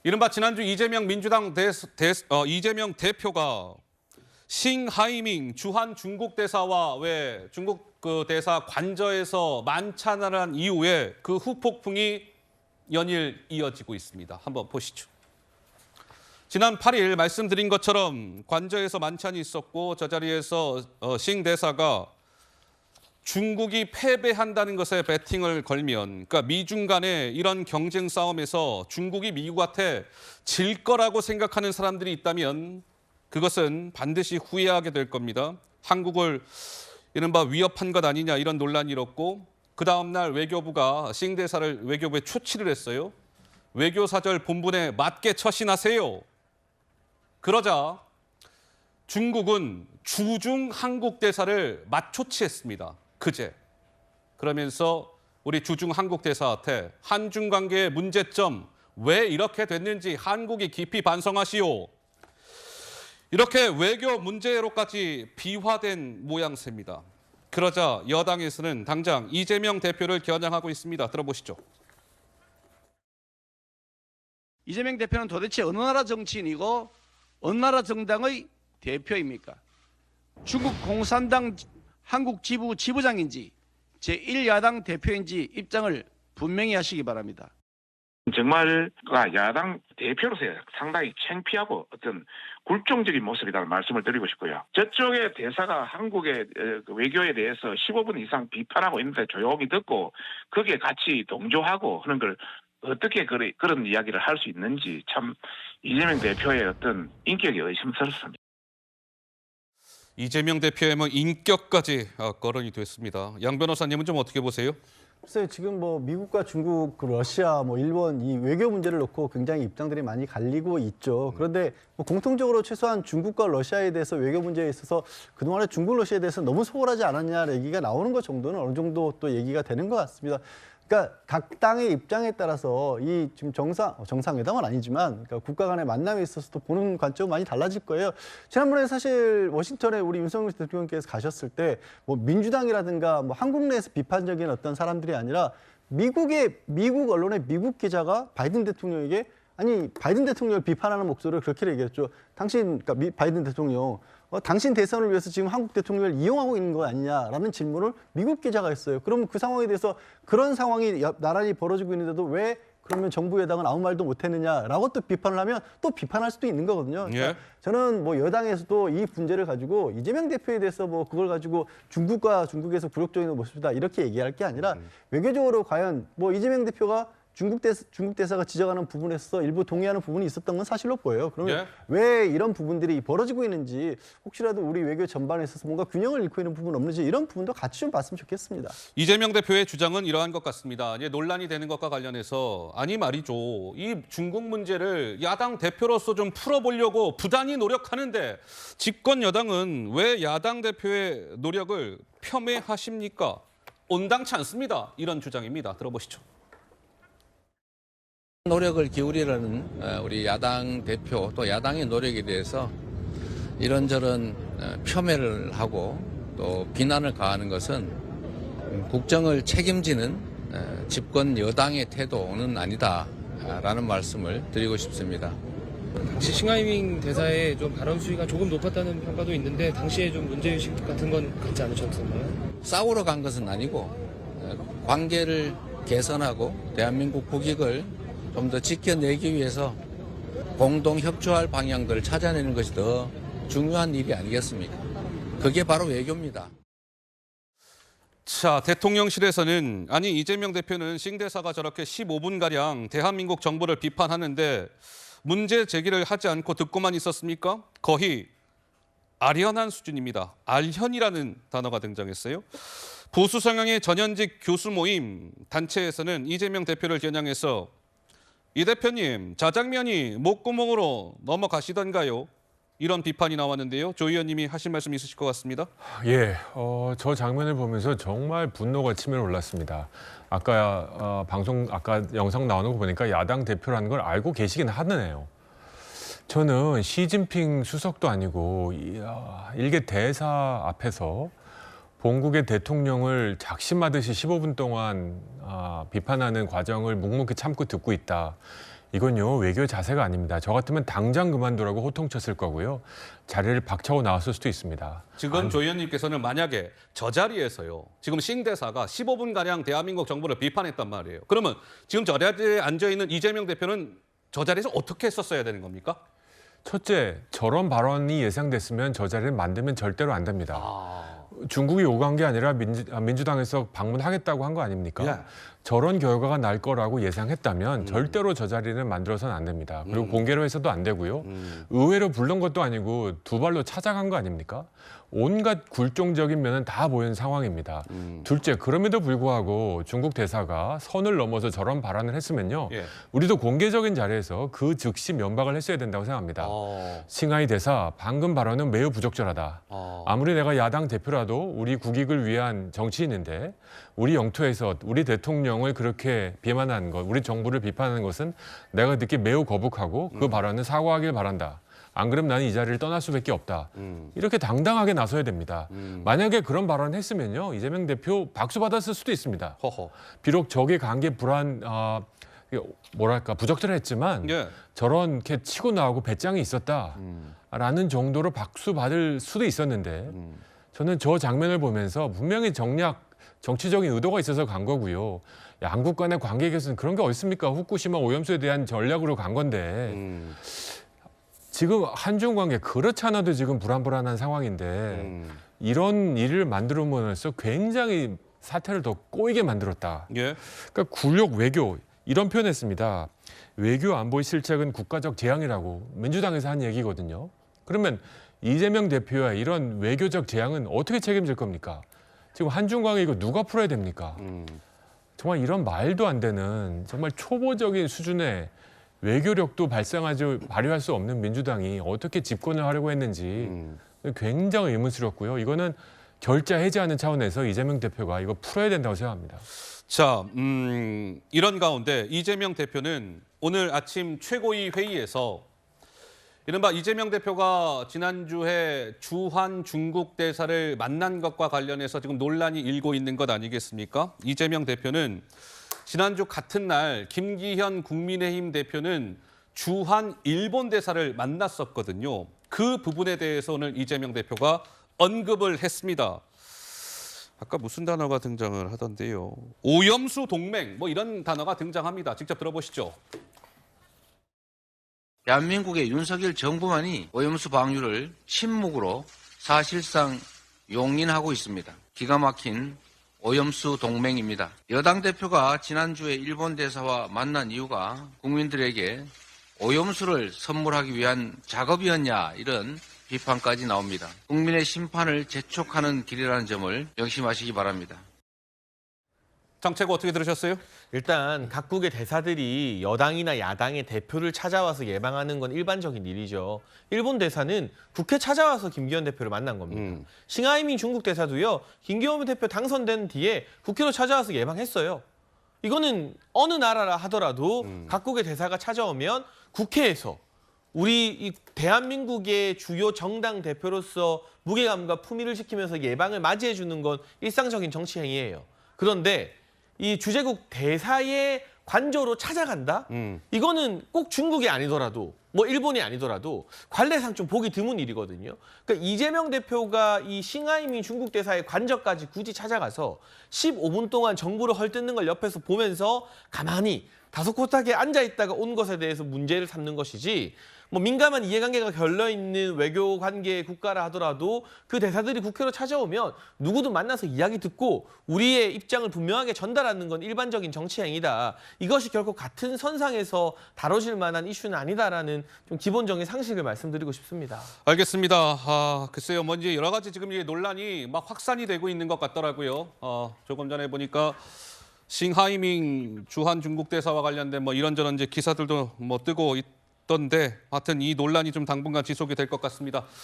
이른바 지난주 이재명 민주당 이재명 대표가 싱하이밍 주한 중국 대사와 왜 중국 그 대사 관저에서 만찬을 한 이후에 그 후폭풍이 연일 이어지고 있습니다. 한번 보시죠. 지난 8일 말씀드린 것처럼 관저에서 만찬이 있었고 저 자리에서 싱 대사가 중국이 패배한다는 것에 배팅을 걸면, 그러니까 미중 간의 이런 경쟁 싸움에서 중국이 미국한테 질 거라고 생각하는 사람들이 있다면 그것은 반드시 후회하게 될 겁니다. 한국을 이른바 위협한 것 아니냐 이런 논란이 일었고 그 다음 날 외교부가 싱 대사를 외교부에 초치를 했어요. 외교사절 본분에 맞게 처신하세요. 그러자 중국은 주중 한국 대사를 맞초치했습니다. 그제. 그러면서 우리 주중 한국 대사한테 한중 관계의 문제점 왜 이렇게 됐는지 한국이 깊이 반성하시오. 이렇게 외교 문제로까지 비화된 모양새입니다. 그러자 여당에서는 당장 이재명 대표를 겨냥하고 있습니다. 들어보시죠. 이재명 대표는 도대체 어느 나라 정치인이고 어느 나라 정당의 대표입니까? 중국 공산당 한국 지부 지부장인지 제1야당 대표인지 입장을 분명히 하시기 바랍니다. 정말 야당 대표로서 상당히 창피하고 어떤 굴종적인 모습이라는 말씀을 드리고 싶고요. 저쪽의 대사가 한국의 외교에 대해서 15분 이상 비판하고 있는데 조용히 듣고 거기에 같이 동조하고 하는 걸 어떻게 그런 이야기를 할 수 있는지 참 이재명 대표의 어떤 인격이 의심스럽습니다. 이재명 대표의 인격까지 거론이 됐습니다. 양 변호사님은 좀 어떻게 보세요? 글쎄요, 지금 미국과 중국, 러시아, 일본 이 외교 문제를 놓고 굉장히 입장들이 많이 갈리고 있죠. 그런데 공통적으로 최소한 중국과 러시아에 대해서 외교 문제에 있어서 그동안에 중국, 러시아에 대해서 너무 소홀하지 않았냐 얘기가 나오는 것 정도는 어느 정도 또 얘기가 되는 것 같습니다. 그러니까 각 당의 입장에 따라서 이 지금 정상회담은 아니지만 그러니까 국가 간의 만남에 있어서도 보는 관점이 많이 달라질 거예요. 지난번에 사실 워싱턴에 우리 윤석열 대통령께서 가셨을 때 민주당이라든가 한국 내에서 비판적인 어떤 사람들이 아니라 미국 언론의 미국 기자가 바이든 대통령에게 바이든 대통령을 비판하는 목소리를 그렇게 얘기했죠. 그러니까 바이든 대통령, 당신 대선을 위해서 지금 한국 대통령을 이용하고 있는 거 아니냐라는 질문을 미국 기자가 했어요. 그러면 그 상황에 대해서 그런 상황이 나란히 벌어지고 있는데도 왜 그러면 정부 여당은 아무 말도 못했느냐라고 또 비판을 하면 또 비판할 수도 있는 거거든요. 그러니까 저는 여당에서도 이 문제를 가지고 이재명 대표에 대해서 그걸 가지고 중국에서 굴욕적인 모습이다 이렇게 얘기할 게 아니라 외교적으로 과연 이재명 대표가 중국 대사가 지적하는 부분에서 일부 동의하는 부분이 있었던 건 사실로 보여요. 그러면 왜 이런 부분들이 벌어지고 있는지 혹시라도 우리 외교 전반에 있어서 뭔가 균형을 잃고 있는 부분 없는지 이런 부분도 같이 좀 봤으면 좋겠습니다. 이재명 대표의 주장은 이러한 것 같습니다. 이제 논란이 되는 것과 관련해서 말이죠. 이 중국 문제를 야당 대표로서 좀 풀어보려고 부단히 노력하는데 집권 여당은 왜 야당 대표의 노력을 폄훼하십니까? 온당치 않습니다. 이런 주장입니다. 들어보시죠. 노력을 기울이라는 우리 야당 대표 또 야당의 노력에 대해서 이런저런 폄훼를 하고 또 비난을 가하는 것은 국정을 책임지는 집권 여당의 태도는 아니다라는 말씀을 드리고 싶습니다. 당시 싱하이밍 대사의 발언 수위가 조금 높았다는 평가도 있는데 당시에 문제의식 같은 건 갖지 않으셨었나요? 싸우러 간 것은 아니고 관계를 개선하고 대한민국 국익을 좀 더 지켜내기 위해서 공동 협조할 방향들을 찾아내는 것이 더 중요한 일이 아니겠습니까? 그게 바로 외교입니다. 자, 대통령실에서는 이재명 대표는 싱 대사가 저렇게 15분가량 대한민국 정부를 비판하는데 문제 제기를 하지 않고 듣고만 있었습니까? 거의 아련한 수준입니다. 알현이라는 단어가 등장했어요. 보수 성향의 전현직 교수 모임 단체에서는 이재명 대표를 겨냥해서 이 대표님, 자장면이 목구멍으로 넘어가시던가요? 이런 비판이 나왔는데요. 조 의원님이 하실 말씀 있으실 것 같습니다. 예, 저 장면을 보면서 정말 분노가 치밀어 올랐습니다. 아까 영상 나오는 거 보니까 야당 대표라는 걸 알고 계시긴 하네요. 저는 시진핑 수석도 아니고 일개 대사 앞에서 본국의 대통령을 작심하듯이 15분 동안 비판하는 과정을 묵묵히 참고 듣고 있다. 이건요 외교 자세가 아닙니다. 저 같으면 당장 그만두라고 호통쳤을 거고요. 자리를 박차고 나왔을 수도 있습니다. 지금 조 의원님께서는 만약에 저 자리에서요. 지금 싱 대사가 15분가량 대한민국 정부를 비판했단 말이에요. 그러면 지금 저 자리에 앉아있는 이재명 대표는 저 자리에서 어떻게 했었어야 되는 겁니까? 첫째, 저런 발언이 예상됐으면 저 자리를 만들면 절대로 안 됩니다. 중국이 요구한 게 아니라 민주당에서 방문하겠다고 한 거 아닙니까? 예. 저런 결과가 날 거라고 예상했다면 절대로 저 자리는 만들어서는 안 됩니다. 그리고 공개로 해서도 안 되고요. 의회로 부른 것도 아니고 두 발로 찾아간 거 아닙니까? 온갖 굴종적인 면은 다 보이는 상황입니다. 둘째, 그럼에도 불구하고 중국 대사가 선을 넘어서 저런 발언을 했으면요. 예. 우리도 공개적인 자리에서 그 즉시 면박을 했어야 된다고 생각합니다. 싱하이 대사, 방금 발언은 매우 부적절하다. 아무리 내가 야당 대표라도 우리 국익을 위한 정치인인데 우리 영토에서 우리 대통령을 그렇게 비난하는 것, 우리 정부를 비판하는 것은 내가 듣기 매우 거북하고 그 발언은 사과하길 바란다. 안 그러면 나는 이 자리를 떠날 수밖에 없다. 이렇게 당당하게 나서야 됩니다. 만약에 그런 발언을 했으면요. 이재명 대표 박수 받았을 수도 있습니다. 허허. 비록 적의 관계 뭐랄까 부적절했지만 예. 저렇게 치고 나오고 배짱이 있었다라는 정도로 박수 받을 수도 있었는데 저는 저 장면을 보면서 분명히 정치적인 의도가 있어서 간 거고요. 양국 간의 관계 개선은 그런 게 어디 있습니까? 후쿠시마 오염수에 대한 전략으로 간 건데 지금 한중 관계 그렇지 않아도 지금 불안불안한 상황인데 이런 일을 만들어서 굉장히 사태를 더 꼬이게 만들었다. 예. 그러니까 굴욕 외교 이런 표현했습니다. 외교 안보의 실책은 국가적 재앙이라고 민주당에서 한 얘기거든요. 그러면 이재명 대표의 이런 외교적 재앙은 어떻게 책임질 겁니까? 지금 한중 관계 이거 누가 풀어야 됩니까? 정말 이런 말도 안 되는 정말 초보적인 수준의 외교력도 발휘할 수 없는 민주당이 어떻게 집권을 하려고 했는지 굉장히 의문스럽고요. 이거는 결자 해제하는 차원에서 이재명 대표가 이거 풀어야 된다고 생각합니다. 자, 이런 가운데 이재명 대표는 오늘 아침 최고위 회의에서 이른바 이재명 대표가 지난주에 주한 중국 대사를 만난 것과 관련해서 지금 논란이 일고 있는 것 아니겠습니까? 이재명 대표는 지난주 같은 날 김기현 국민의힘 대표는 주한 일본 대사를 만났었거든요. 그 부분에 대해서 오늘 이재명 대표가 언급을 했습니다. 아까 무슨 단어가 등장을 하던데요. 오염수 동맹 뭐 이런 단어가 등장합니다. 직접 들어보시죠. 대한민국의 윤석열 정부만이 오염수 방류를 침묵으로 사실상 용인하고 있습니다. 기가 막힌 오염수 동맹입니다. 여당 대표가 지난주에 일본 대사와 만난 이유가 국민들에게 오염수를 선물하기 위한 작업이었냐 이런 비판까지 나옵니다. 국민의 심판을 재촉하는 길이라는 점을 명심하시기 바랍니다. 장채고 어떻게 들으셨어요? 일단 각국의 대사들이 여당이나 야당의 대표를 찾아와서 예방하는 건 일반적인 일이죠. 일본 대사는 국회 찾아와서 김기현 대표를 만난 겁니다. 싱하이밍 중국 대사도요. 김기현 대표 당선된 뒤에 국회로 찾아와서 예방했어요. 이거는 어느 나라라 하더라도 각국의 대사가 찾아오면 국회에서 우리 이 대한민국의 주요 정당 대표로서 무게감과 품위를 지키면서 예방을 맞이해 주는 건 일상적인 정치 행위예요. 그런데 이 주재국 대사의 관저로 찾아간다? 이거는 꼭 중국이 아니더라도 뭐 일본이 아니더라도 관례상 좀 보기 드문 일이거든요. 그러니까 이재명 대표가 이 싱하이밍 중국 대사의 관저까지 굳이 찾아가서 15분 동안 정부를 헐뜯는 걸 옆에서 보면서 가만히 다소곳하게 앉아있다가 온 것에 대해서 문제를 삼는 것이지 뭐 민감한 이해관계가 결려있는 외교관계 국가라 하더라도 그 대사들이 국회로 찾아오면 누구든 만나서 이야기 듣고 우리의 입장을 분명하게 전달하는 건 일반적인 정치 행위다. 이것이 결코 같은 선상에서 다뤄질 만한 이슈는 아니다라는 좀 기본적인 상식을 말씀드리고 싶습니다. 알겠습니다. 글쎄요, 뭔지 여러 가지 지금 이 논란이 막 확산이 되고 있는 것 같더라고요. 조금 전에 보니까 싱하이밍 주한 중국 대사와 관련된 뭐 이런저런 이제 기사들도 뭐 뜨고 있던데, 하여튼 이 논란이 좀 당분간 지속이 될 것 같습니다.